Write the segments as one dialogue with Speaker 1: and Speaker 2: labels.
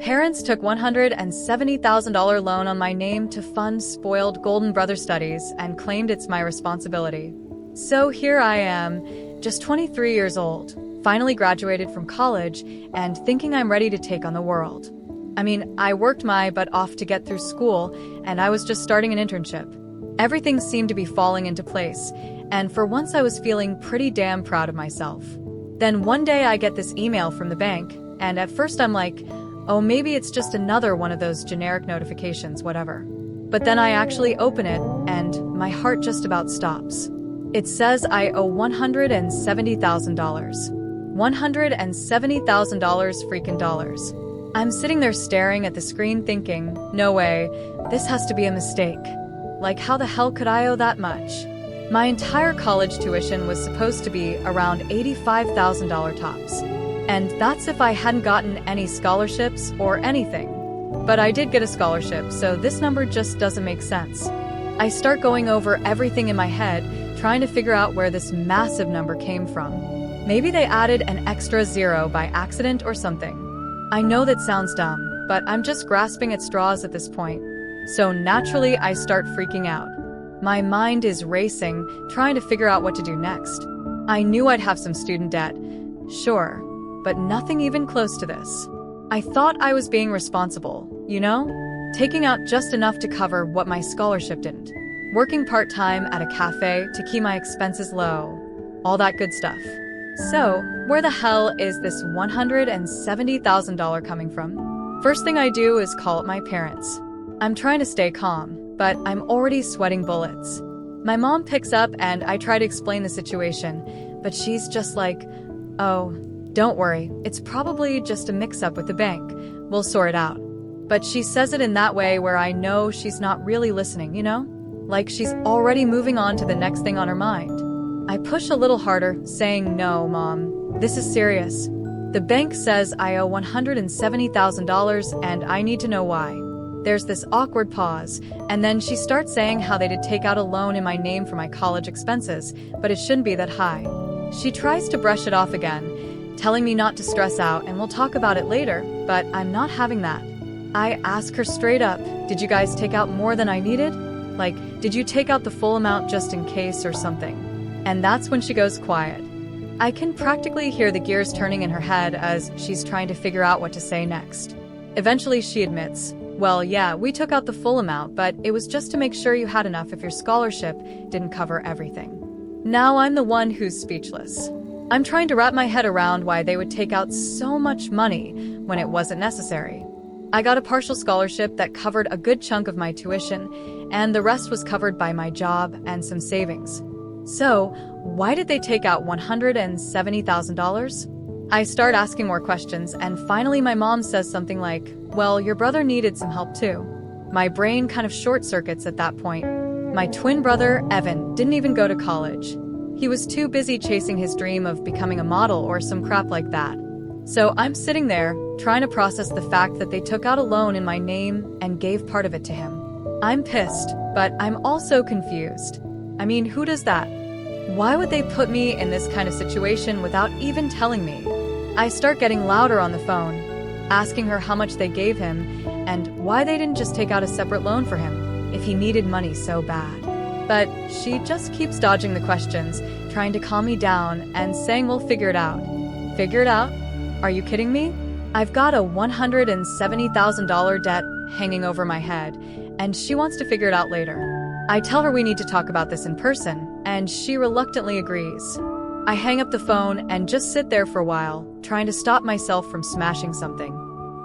Speaker 1: Parents took $170,000 loan on my name to fund spoiled Golden Brother studies and claimed it's my responsibility. So here I am, just 23 years old, finally graduated from college and thinking I'm ready to take on the world. I mean, I worked my butt off to get through school, and I was just starting an internship. Everything seemed to be falling into place, and for once I was feeling pretty damn proud of myself. Then one day I get this email from the bank, and at first I'm like, oh, maybe it's just another one of those generic notifications, whatever. But then I actually open it, and my heart just about stops. It says I owe $170,000. $170,000 freaking dollars. I'm sitting there staring at the screen thinking, no way, this has to be a mistake. Like, how the hell could I owe that much? My entire college tuition was supposed to be around $85,000 tops. And that's if I hadn't gotten any scholarships or anything. But I did get a scholarship, so this number just doesn't make sense. I start going over everything in my head, trying to figure out where this massive number came from. Maybe they added an extra zero by accident or something. I know that sounds dumb, but I'm just grasping at straws at this point. So naturally, I start freaking out. My mind is racing, trying to figure out what to do next. I knew I'd have some student debt, sure, but nothing even close to this. I thought I was being responsible, you know? Taking out just enough to cover what my scholarship didn't. Working part-time at a cafe to keep my expenses low. All that good stuff. So, where the hell is this $170,000 coming from? First thing I do is call up my parents. I'm trying to stay calm, but I'm already sweating bullets. My mom picks up and I try to explain the situation, but she's just like, oh, don't worry, it's probably just a mix-up with the bank. We'll sort it out. But she says it in that way where I know she's not really listening, you know? Like she's already moving on to the next thing on her mind. I push a little harder, saying, no, Mom, this is serious. The bank says I owe $170,000 and I need to know why. There's this awkward pause, and then she starts saying how they did take out a loan in my name for my college expenses, but it shouldn't be that high. She tries to brush it off again, telling me not to stress out and we'll talk about it later, but I'm not having that. I ask her straight up, did you guys take out more than I needed? Like, did you take out the full amount just in case or something? And that's when she goes quiet. I can practically hear the gears turning in her head as she's trying to figure out what to say next. Eventually she admits, well, yeah, we took out the full amount, but it was just to make sure you had enough if your scholarship didn't cover everything. Now I'm the one who's speechless. I'm trying to wrap my head around why they would take out so much money when it wasn't necessary. I got a partial scholarship that covered a good chunk of my tuition, and the rest was covered by my job and some savings. So, why did they take out $170,000? I start asking more questions, and finally my mom says something like, well, your brother needed some help too. My brain kind of short-circuits at that point. My twin brother, Evan, didn't even go to college. He was too busy chasing his dream of becoming a model or some crap like that. So I'm sitting there, trying to process the fact that they took out a loan in my name and gave part of it to him. I'm pissed, but I'm also confused. I mean, who does that? Why would they put me in this kind of situation without even telling me? I start getting louder on the phone, asking her how much they gave him and why they didn't just take out a separate loan for him if he needed money so bad. But she just keeps dodging the questions, trying to calm me down and saying we'll figure it out. Figure it out? Are you kidding me? I've got a $170,000 debt hanging over my head, and she wants to figure it out later. I tell her we need to talk about this in person, and she reluctantly agrees. I hang up the phone and just sit there for a while, trying to stop myself from smashing something.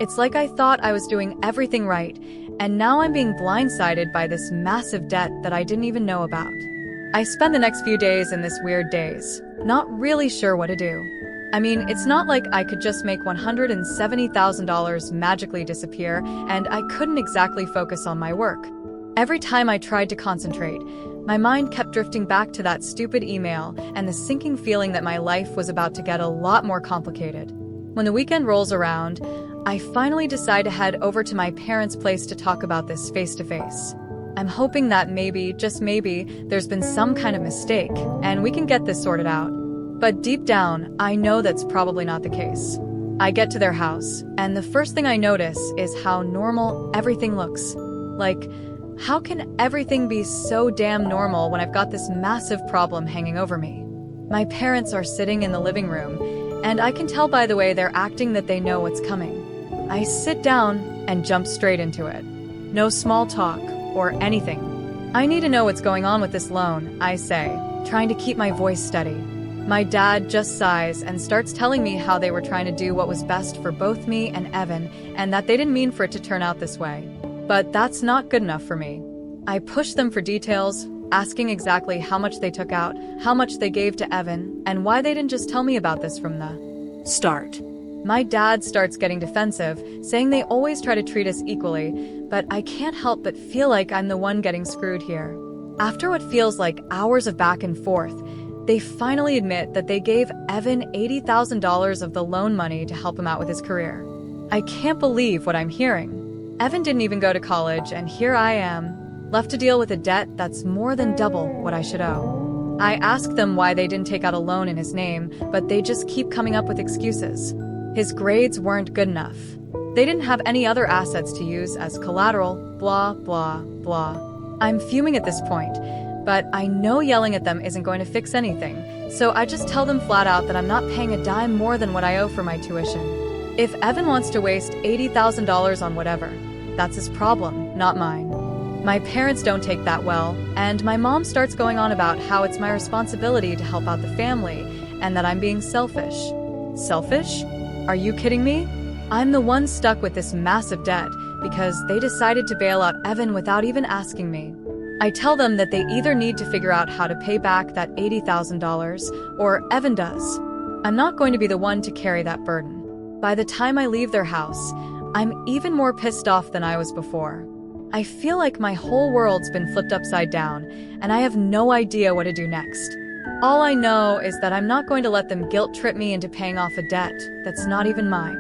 Speaker 1: It's like I thought I was doing everything right, and now I'm being blindsided by this massive debt that I didn't even know about. I spend the next few days in this weird daze, not really sure what to do. I mean, it's not like I could just make $170,000 magically disappear, and I couldn't exactly focus on my work. Every time I tried to concentrate, my mind kept drifting back to that stupid email and the sinking feeling that my life was about to get a lot more complicated. When the weekend rolls around, I finally decide to head over to my parents' place to talk about this face-to-face. I'm hoping that maybe, just maybe, there's been some kind of mistake, and we can get this sorted out. But deep down, I know that's probably not the case. I get to their house, and the first thing I notice is how normal everything looks. Like, how can everything be so damn normal when I've got this massive problem hanging over me? My parents are sitting in the living room, and I can tell by the way they're acting that they know what's coming. I sit down and jump straight into it. No small talk or anything. I need to know what's going on with this loan, I say, trying to keep my voice steady. My dad just sighs and starts telling me how they were trying to do what was best for both me and Evan, and that they didn't mean for it to turn out this way. But that's not good enough for me. I push them for details, asking exactly how much they took out, how much they gave to Evan, and why they didn't just tell me about this from the start. My dad starts getting defensive, saying they always try to treat us equally, but I can't help but feel like I'm the one getting screwed here. After what feels like hours of back and forth, they finally admit that they gave Evan $80,000 of the loan money to help him out with his career. I can't believe what I'm hearing. Evan didn't even go to college, and here I am, left to deal with a debt that's more than double what I should owe. I ask them why they didn't take out a loan in his name, but they just keep coming up with excuses. His grades weren't good enough. They didn't have any other assets to use as collateral, blah, blah, blah. I'm fuming at this point, but I know yelling at them isn't going to fix anything, so I just tell them flat out that I'm not paying a dime more than what I owe for my tuition. If Evan wants to waste $80,000 on whatever, that's his problem, not mine. My parents don't take that well, and my mom starts going on about how it's my responsibility to help out the family, and that I'm being selfish. Selfish? Are you kidding me? I'm the one stuck with this massive debt because they decided to bail out Evan without even asking me. I tell them that they either need to figure out how to pay back that $80,000 or Evan does. I'm not going to be the one to carry that burden. By the time I leave their house, I'm even more pissed off than I was before. I feel like my whole world's been flipped upside down, and I have no idea what to do next. All I know is that I'm not going to let them guilt trip me into paying off a debt that's not even mine.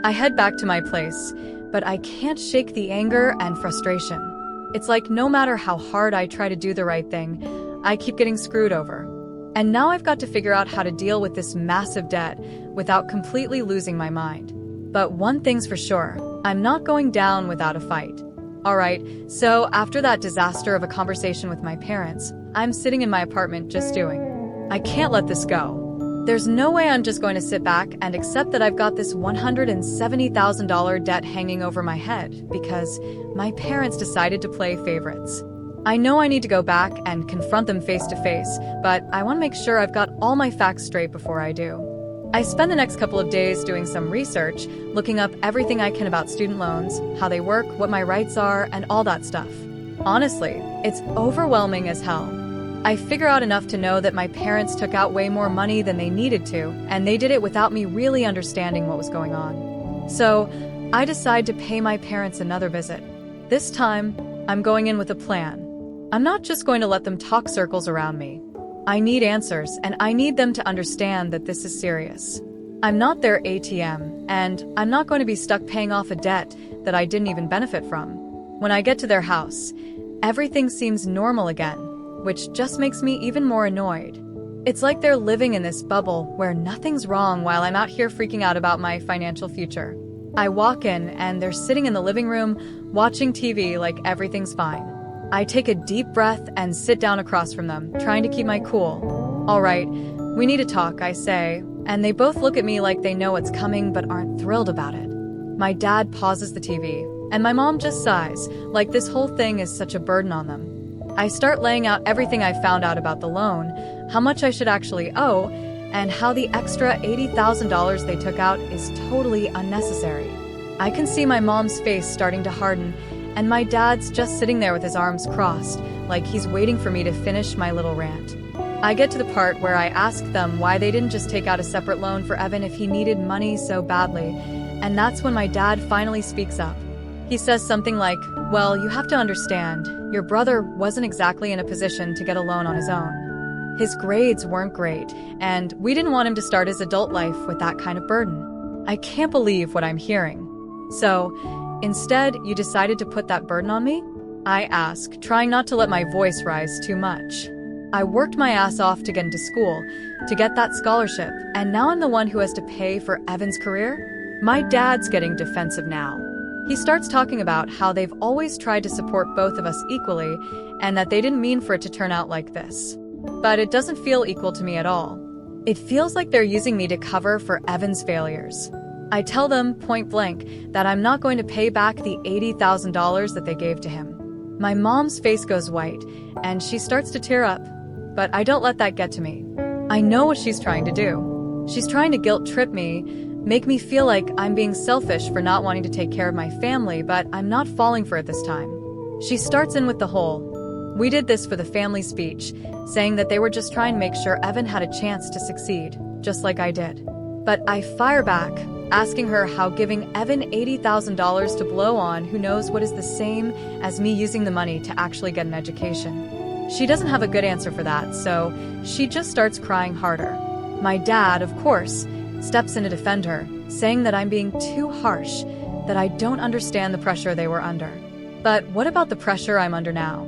Speaker 1: I head back to my place, but I can't shake the anger and frustration. It's like no matter how hard I try to do the right thing, I keep getting screwed over. And now I've got to figure out how to deal with this massive debt without completely losing my mind. But one thing's for sure, I'm not going down without a fight. Alright, so after that disaster of a conversation with my parents, I'm sitting in my apartment just stewing. I can't let this go. There's no way I'm just going to sit back and accept that I've got this $170,000 debt hanging over my head because my parents decided to play favorites. I know I need to go back and confront them face to face, but I want to make sure I've got all my facts straight before I do. I spend the next couple of days doing some research, looking up everything I can about student loans, how they work, what my rights are, and all that stuff. Honestly, it's overwhelming as hell. I figure out enough to know that my parents took out way more money than they needed to, and they did it without me really understanding what was going on. So, I decide to pay my parents another visit. This time, I'm going in with a plan. I'm not just going to let them talk circles around me. I need answers, and I need them to understand that this is serious. I'm not their ATM, and I'm not going to be stuck paying off a debt that I didn't even benefit from. When I get to their house, everything seems normal again, which just makes me even more annoyed. It's like they're living in this bubble where nothing's wrong while I'm out here freaking out about my financial future. I walk in, and they're sitting in the living room, watching TV like everything's fine. I take a deep breath and sit down across from them, trying to keep my cool. All right, we need to talk, I say, and they both look at me like they know what's coming but aren't thrilled about it. My dad pauses the TV, and my mom just sighs, like this whole thing is such a burden on them. I start laying out everything I found out about the loan, how much I should actually owe, and how the extra $80,000 they took out is totally unnecessary. I can see my mom's face starting to harden, and my dad's just sitting there with his arms crossed, like he's waiting for me to finish my little rant. I get to the part where I ask them why they didn't just take out a separate loan for Evan if he needed money so badly, and that's when my dad finally speaks up. He says something like, "Well, you have to understand, your brother wasn't exactly in a position to get a loan on his own. His grades weren't great, and we didn't want him to start his adult life with that kind of burden." I can't believe what I'm hearing. "So, instead, you decided to put that burden on me?" I ask, trying not to let my voice rise too much. I worked my ass off to get into school, to get that scholarship, and now I'm the one who has to pay for Evan's career? My dad's getting defensive now. He starts talking about how they've always tried to support both of us equally and that they didn't mean for it to turn out like this. But it doesn't feel equal to me at all. It feels like they're using me to cover for Evan's failures. I tell them point blank that I'm not going to pay back the $80,000 that they gave to him. My mom's face goes white and she starts to tear up, but I don't let that get to me. I know what she's trying to do. She's trying to guilt trip me, make me feel like I'm being selfish for not wanting to take care of my family, but I'm not falling for it this time. She starts in with the whole, "We did this for the family" speech, saying that they were just trying to make sure Evan had a chance to succeed, just like I did. But I fire back, asking her how giving Evan $80,000 to blow on who knows what is the same as me using the money to actually get an education. She doesn't have a good answer for that, so she just starts crying harder. My dad, of course, steps in to defend her, saying that I'm being too harsh, that I don't understand the pressure they were under. But what about the pressure I'm under now?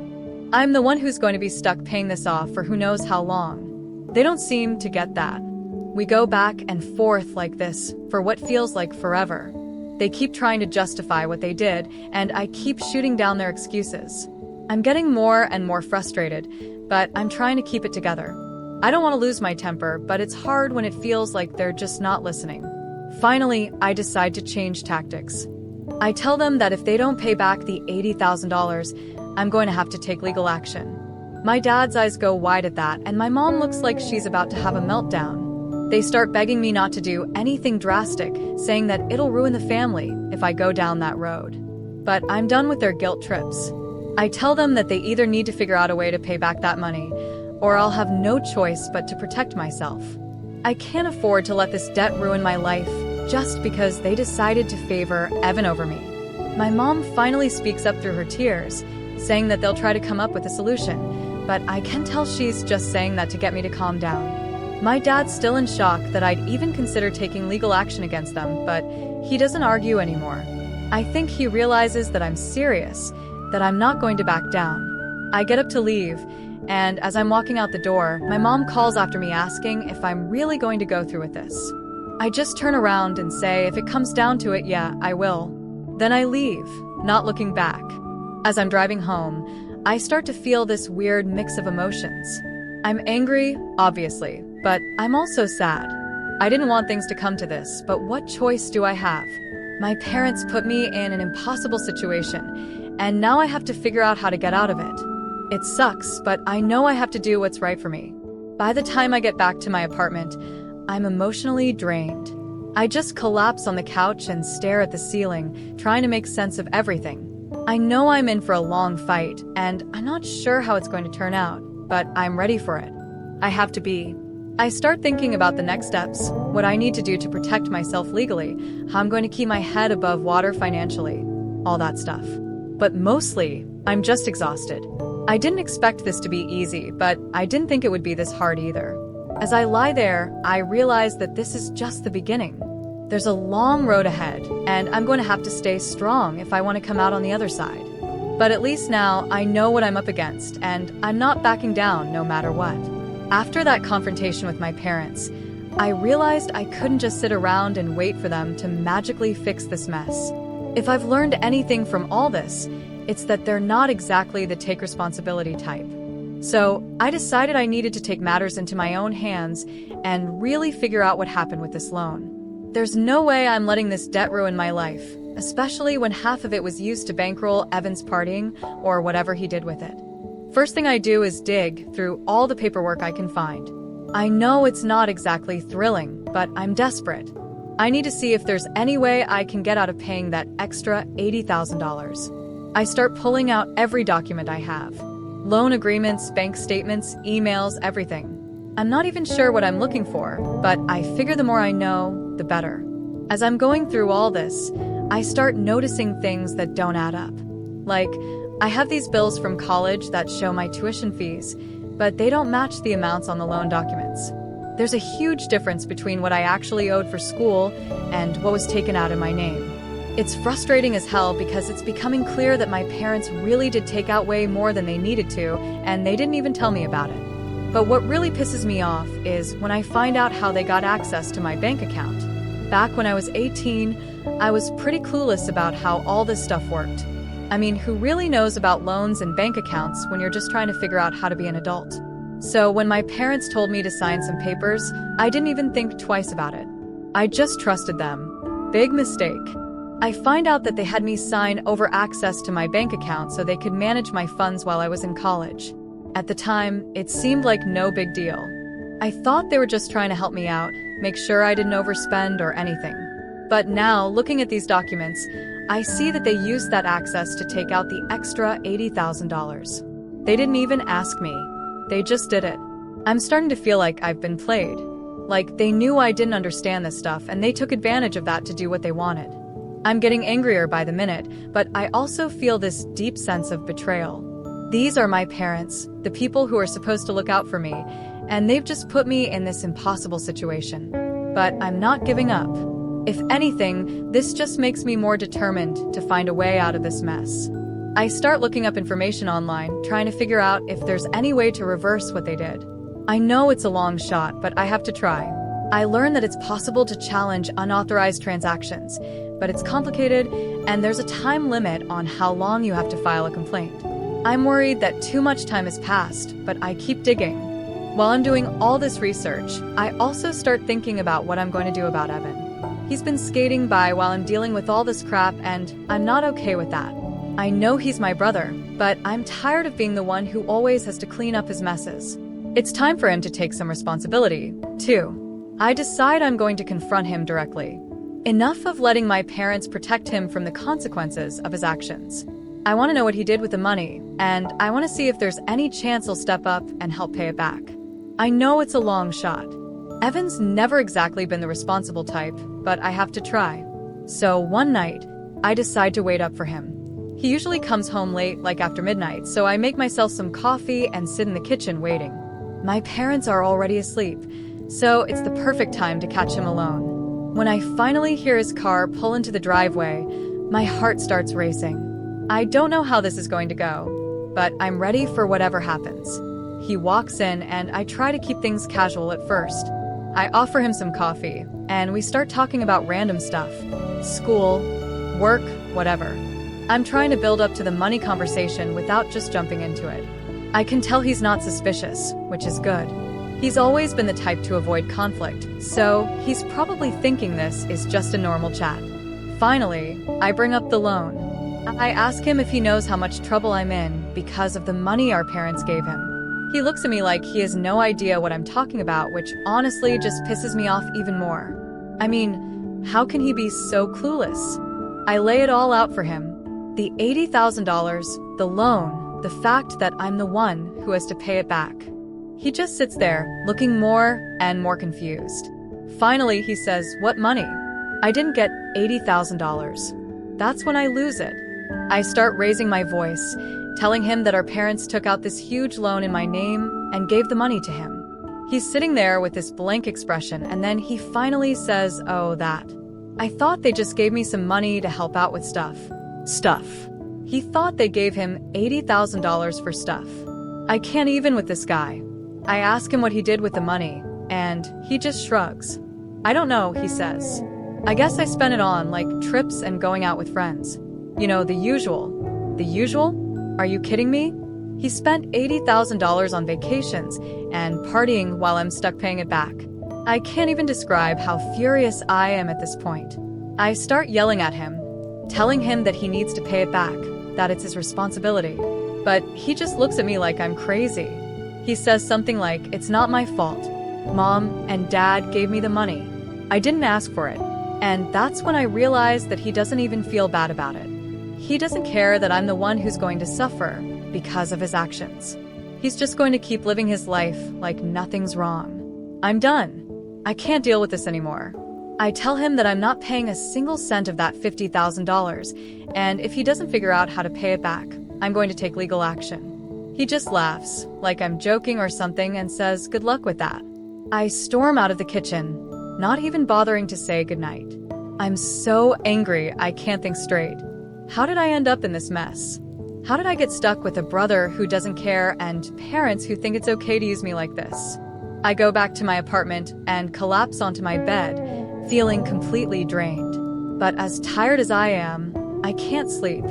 Speaker 1: I'm the one who's going to be stuck paying this off for who knows how long. They don't seem to get that. We go back and forth like this for what feels like forever. They keep trying to justify what they did, and I keep shooting down their excuses. I'm getting more and more frustrated, but I'm trying to keep it together. I don't want to lose my temper, but it's hard when it feels like they're just not listening. Finally, I decide to change tactics. I tell them that if they don't pay back the $80,000, I'm going to have to take legal action. My dad's eyes go wide at that, and my mom looks like she's about to have a meltdown. They start begging me not to do anything drastic, saying that it'll ruin the family if I go down that road. But I'm done with their guilt trips. I tell them that they either need to figure out a way to pay back that money, or I'll have no choice but to protect myself. I can't afford to let this debt ruin my life just because they decided to favor Evan over me. My mom finally speaks up through her tears, saying that they'll try to come up with a solution, but I can tell she's just saying that to get me to calm down. My dad's still in shock that I'd even consider taking legal action against them, but he doesn't argue anymore. I think he realizes that I'm serious, that I'm not going to back down. I get up to leave, and as I'm walking out the door, my mom calls after me asking if I'm really going to go through with this. I just turn around and say if it comes down to it, yeah, I will. Then I leave, not looking back. As I'm driving home, I start to feel this weird mix of emotions. I'm angry, obviously, but I'm also sad. I didn't want things to come to this, but what choice do I have? My parents put me in an impossible situation, and now I have to figure out how to get out of it. It sucks, but I know I have to do what's right for me. By the time I get back to my apartment, I'm emotionally drained. I just collapse on the couch and stare at the ceiling, trying to make sense of everything. I know I'm in for a long fight, and I'm not sure how it's going to turn out, but I'm ready for it. I have to be. I start thinking about the next steps, what I need to do to protect myself legally, how I'm going to keep my head above water financially, all that stuff. But mostly, I'm just exhausted. I didn't expect this to be easy, but I didn't think it would be this hard either. As I lie there, I realize that this is just the beginning. There's a long road ahead, and I'm going to have to stay strong if I want to come out on the other side. But at least now I know what I'm up against, and I'm not backing down no matter what. After that confrontation with my parents, I realized I couldn't just sit around and wait for them to magically fix this mess. If I've learned anything from all this, it's that they're not exactly the take responsibility type. So I decided I needed to take matters into my own hands and really figure out what happened with this loan. There's no way I'm letting this debt ruin my life, especially when half of it was used to bankroll Evan's partying or whatever he did with it. First thing I do is dig through all the paperwork I can find. I know it's not exactly thrilling, but I'm desperate. I need to see if there's any way I can get out of paying that extra $80,000. I start pulling out every document I have. Loan agreements, bank statements, emails, everything. I'm not even sure what I'm looking for, but I figure the more I know, the better. As I'm going through all this, I start noticing things that don't add up. Like, I have these bills from college that show my tuition fees, but they don't match the amounts on the loan documents. There's a huge difference between what I actually owed for school and what was taken out in my name. It's frustrating as hell because it's becoming clear that my parents really did take out way more than they needed to, and they didn't even tell me about it. But what really pisses me off is when I find out how they got access to my bank account. Back when I was 18, I was pretty clueless about how all this stuff worked. I mean, who really knows about loans and bank accounts when you're just trying to figure out how to be an adult? So when my parents told me to sign some papers, I didn't even think twice about it. I just trusted them. Big mistake. I find out that they had me sign over access to my bank account so they could manage my funds while I was in college. At the time, it seemed like no big deal. I thought they were just trying to help me out, make sure I didn't overspend or anything. But now, looking at these documents, I see that they used that access to take out the extra $80,000. They didn't even ask me. They just did it. I'm starting to feel like I've been played. Like they knew I didn't understand this stuff and they took advantage of that to do what they wanted. I'm getting angrier by the minute, but I also feel this deep sense of betrayal. These are my parents, the people who are supposed to look out for me, and they've just put me in this impossible situation. But I'm not giving up. If anything, this just makes me more determined to find a way out of this mess. I start looking up information online, trying to figure out if there's any way to reverse what they did. I know it's a long shot, but I have to try. I learned that it's possible to challenge unauthorized transactions, but it's complicated and there's a time limit on how long you have to file a complaint. I'm worried that too much time has passed, but I keep digging. While I'm doing all this research, I also start thinking about what I'm going to do about Evan. He's been skating by while I'm dealing with all this crap, and I'm not okay with that. I know he's my brother, but I'm tired of being the one who always has to clean up his messes. It's time for him to take some responsibility, too. I decide I'm going to confront him directly. Enough of letting my parents protect him from the consequences of his actions. I want to know what he did with the money, and I want to see if there's any chance he'll step up and help pay it back. I know it's a long shot. Evan's never exactly been the responsible type, but I have to try. So one night, I decide to wait up for him. He usually comes home late, like after midnight, so I make myself some coffee and sit in the kitchen waiting. My parents are already asleep, so it's the perfect time to catch him alone. When I finally hear his car pull into the driveway, my heart starts racing. I don't know how this is going to go, but I'm ready for whatever happens. He walks in and I try to keep things casual at first. I offer him some coffee, and we start talking about random stuff. School, work, whatever. I'm trying to build up to the money conversation without just jumping into it. I can tell he's not suspicious, which is good. He's always been the type to avoid conflict, so he's probably thinking this is just a normal chat. Finally, I bring up the loan. I ask him if he knows how much trouble I'm in because of the money our parents gave him. He looks at me like he has no idea what I'm talking about, which honestly just pisses me off even more. I mean, how can he be so clueless? I lay it all out for him. The $80,000, the loan, the fact that I'm the one who has to pay it back. He just sits there, looking more and more confused. Finally, he says, "What money?" I didn't get $80,000. That's when I lose it. I start raising my voice, telling him that our parents took out this huge loan in my name and gave the money to him. He's sitting there with this blank expression, and then he finally says, "Oh, that. I thought they just gave me some money to help out with stuff." Stuff. He thought they gave him $80,000 for stuff. I can't even with this guy. I ask him what he did with the money, and he just shrugs. "I don't know," he says. "I guess I spent it on, like, trips and going out with friends. You know, the usual." The usual? Are you kidding me? He spent $80,000 on vacations and partying while I'm stuck paying it back. I can't even describe how furious I am at this point. I start yelling at him, telling him that he needs to pay it back, that it's his responsibility. But he just looks at me like I'm crazy. He says something like, "It's not my fault. Mom and Dad gave me the money. I didn't ask for it." And that's when I realize that he doesn't even feel bad about it. He doesn't care that I'm the one who's going to suffer because of his actions. He's just going to keep living his life like nothing's wrong. I'm done. I can't deal with this anymore. I tell him that I'm not paying a single cent of that $50,000, and if he doesn't figure out how to pay it back, I'm going to take legal action. He just laughs, like I'm joking or something, and says, "Good luck with that." I storm out of the kitchen, not even bothering to say goodnight. I'm so angry I can't think straight. How did I end up in this mess? How did I get stuck with a brother who doesn't care and parents who think it's okay to use me like this? I go back to my apartment and collapse onto my bed, feeling completely drained. But as tired as I am, I can't sleep.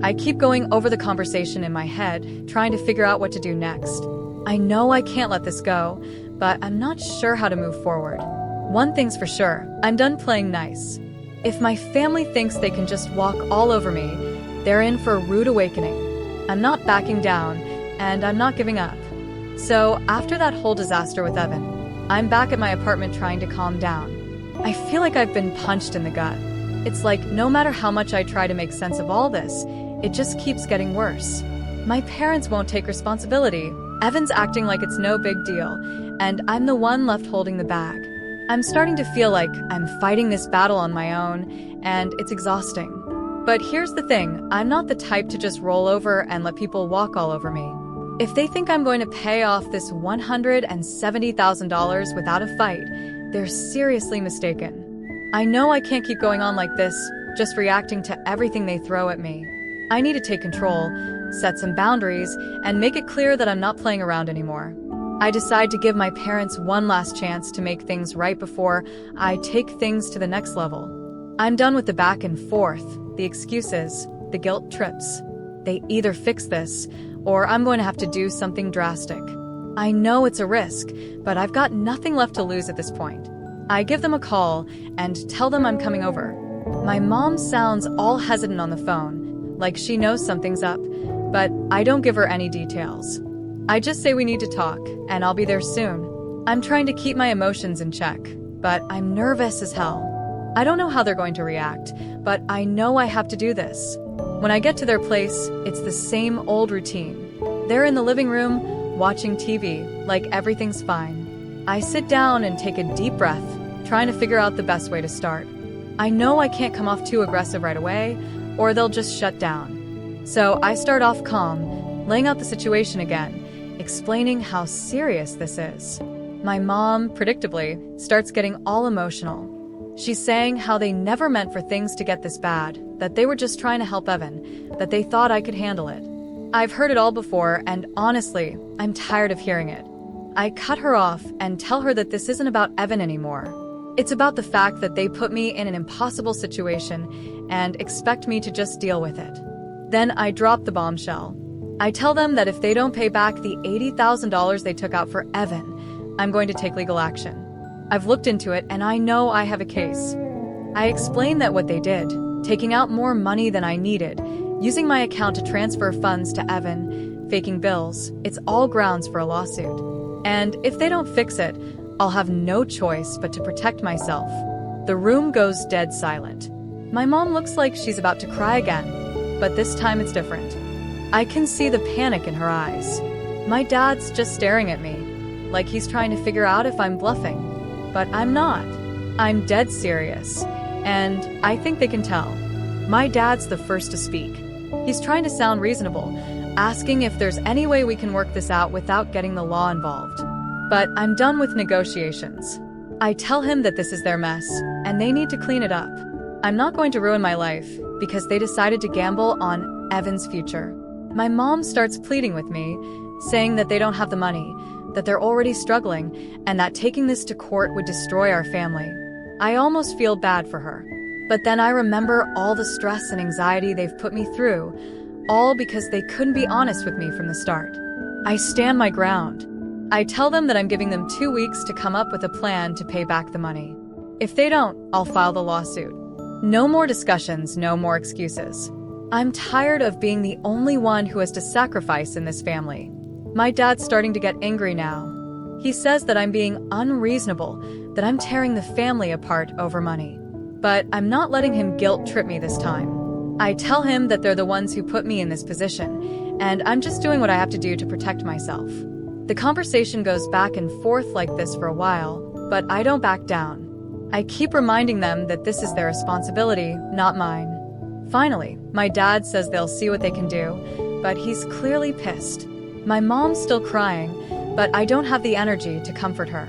Speaker 1: I keep going over the conversation in my head, trying to figure out what to do next. I know I can't let this go, but I'm not sure how to move forward. One thing's for sure, I'm done playing nice. If my family thinks they can just walk all over me, they're in for a rude awakening. I'm not backing down, and I'm not giving up. So, after that whole disaster with Evan, I'm back at my apartment trying to calm down. I feel like I've been punched in the gut. It's like no matter how much I try to make sense of all this, it just keeps getting worse. My parents won't take responsibility. Evan's acting like it's no big deal, and I'm the one left holding the bag. I'm starting to feel like I'm fighting this battle on my own, and it's exhausting. But here's the thing, I'm not the type to just roll over and let people walk all over me. If they think I'm going to pay off this $170,000 without a fight, they're seriously mistaken. I know I can't keep going on like this, just reacting to everything they throw at me. I need to take control, set some boundaries, and make it clear that I'm not playing around anymore. I decide to give my parents one last chance to make things right before I take things to the next level. I'm done with the back and forth, the excuses, the guilt trips. They either fix this, or I'm going to have to do something drastic. I know it's a risk, but I've got nothing left to lose at this point. I give them a call and tell them I'm coming over. My mom sounds all hesitant on the phone, like she knows something's up, but I don't give her any details. I just say we need to talk, and I'll be there soon. I'm trying to keep my emotions in check, but I'm nervous as hell. I don't know how they're going to react, but I know I have to do this. When I get to their place, it's the same old routine. They're in the living room, watching TV, like everything's fine. I sit down and take a deep breath, trying to figure out the best way to start. I know I can't come off too aggressive right away, or they'll just shut down. So I start off calm, laying out the situation again, explaining how serious this is. My mom, predictably, starts getting all emotional. She's saying how they never meant for things to get this bad, that they were just trying to help Evan, that they thought I could handle it. I've heard it all before, and honestly, I'm tired of hearing it. I cut her off and tell her that this isn't about Evan anymore. It's about the fact that they put me in an impossible situation and expect me to just deal with it. Then I drop the bombshell. I tell them that if they don't pay back the $80,000 they took out for Evan, I'm going to take legal action. I've looked into it and I know I have a case. I explain that what they did, taking out more money than I needed, using my account to transfer funds to Evan, faking bills, it's all grounds for a lawsuit. And if they don't fix it, I'll have no choice but to protect myself. The room goes dead silent. My mom looks like she's about to cry again, but this time it's different. I can see the panic in her eyes. My dad's just staring at me, like he's trying to figure out if I'm bluffing. But I'm not. I'm dead serious, and I think they can tell. My dad's the first to speak. He's trying to sound reasonable, asking if there's any way we can work this out without getting the law involved. But I'm done with negotiations. I tell him that this is their mess, and they need to clean it up. I'm not going to ruin my life, because they decided to gamble on Evan's future. My mom starts pleading with me, saying that they don't have the money, that they're already struggling, and that taking this to court would destroy our family. I almost feel bad for her. But then I remember all the stress and anxiety they've put me through, all because they couldn't be honest with me from the start. I stand my ground. I tell them that I'm giving them 2 weeks to come up with a plan to pay back the money. If they don't, I'll file the lawsuit. No more discussions, no more excuses. I'm tired of being the only one who has to sacrifice in this family. My dad's starting to get angry now. He says that I'm being unreasonable, that I'm tearing the family apart over money. But I'm not letting him guilt trip me this time. I tell him that they're the ones who put me in this position, and I'm just doing what I have to do to protect myself. The conversation goes back and forth like this for a while, but I don't back down. I keep reminding them that this is their responsibility, not mine. Finally, my dad says they'll see what they can do, but he's clearly pissed. My mom's still crying, but I don't have the energy to comfort her.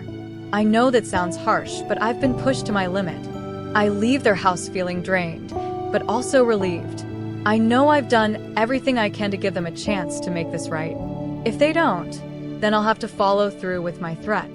Speaker 1: I know that sounds harsh, but I've been pushed to my limit. I leave their house feeling drained, but also relieved. I know I've done everything I can to give them a chance to make this right. If they don't, then I'll have to follow through with my threat.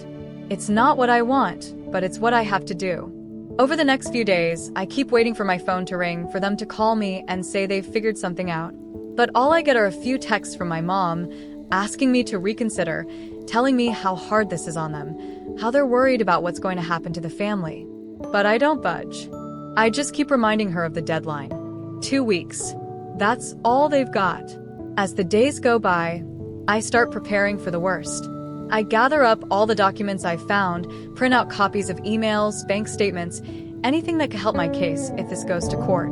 Speaker 1: It's not what I want, but it's what I have to do. Over the next few days, I keep waiting for my phone to ring, for them to call me and say they've figured something out. But all I get are a few texts from my mom, asking me to reconsider, telling me how hard this is on them, how they're worried about what's going to happen to the family. But I don't budge. I just keep reminding her of the deadline. 2 weeks. That's all they've got. As the days go by, I start preparing for the worst. I gather up all the documents I found, print out copies of emails, bank statements, anything that could help my case if this goes to court.